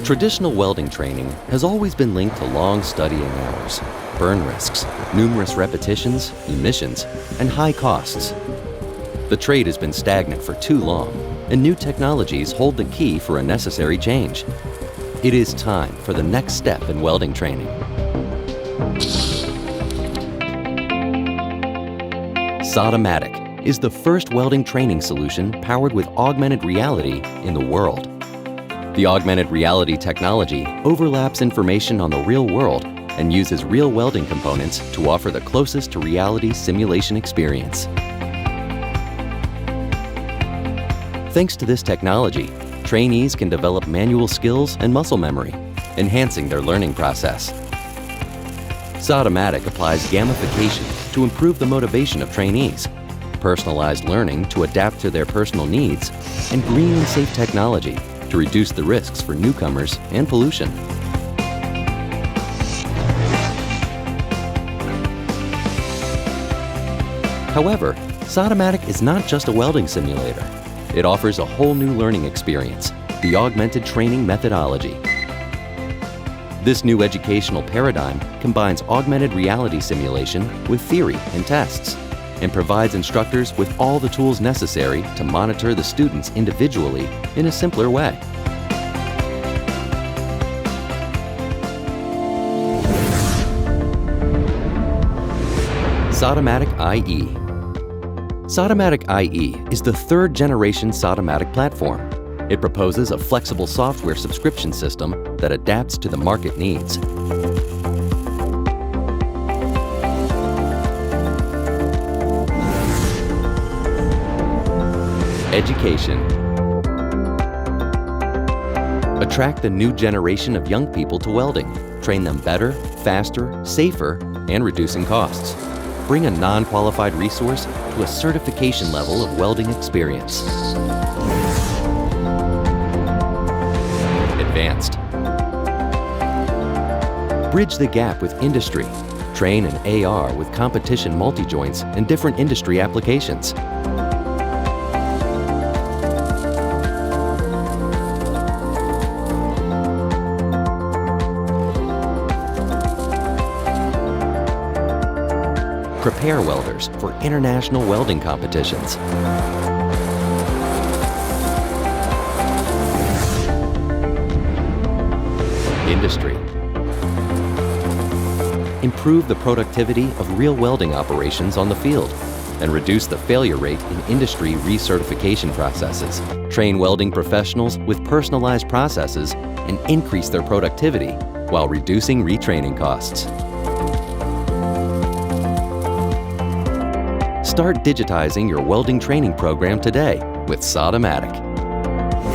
Traditional welding training has always been linked to long studying hours, burn risks, numerous repetitions, emissions, and high costs. The trade has been stagnant for too long, and new technologies hold the key for a necessary change. It is time for the next step in welding training. Sodomatic is the first welding training solution powered with augmented reality in the world. The augmented reality technology overlaps information on the real world and uses real welding components to offer the closest to reality simulation experience. Thanks to this technology, trainees can develop manual skills and muscle memory, enhancing their learning process. Sodomatic applies gamification to improve the motivation of trainees, personalized learning to adapt to their personal needs, and green and safe technology to reduce the risks for newcomers and pollution. However, Sodomatic is not just a welding simulator. It offers a whole new learning experience, the augmented training methodology. This new educational paradigm combines augmented reality simulation with theory and tests, and provides instructors with all the tools necessary to monitor the students individually in a simpler way. Sodomatic IE. Sodomatic IE is the third generation Sodomatic platform. It proposes a flexible software subscription system that adapts to the market needs. Education. Attract the new generation of young people to welding. Train them better, faster, safer, and reducing costs. Bring a non-qualified resource to a certification level of welding experience. Advanced. Bridge the gap with industry. Train in AR with competition multi-joints and different industry applications. Prepare welders for international welding competitions. Industry. Improve the productivity of real welding operations on the field and reduce the failure rate in industry recertification processes. Train welding professionals with personalized processes and increase their productivity while reducing retraining costs. Start digitizing your welding training program today with Sodomatic.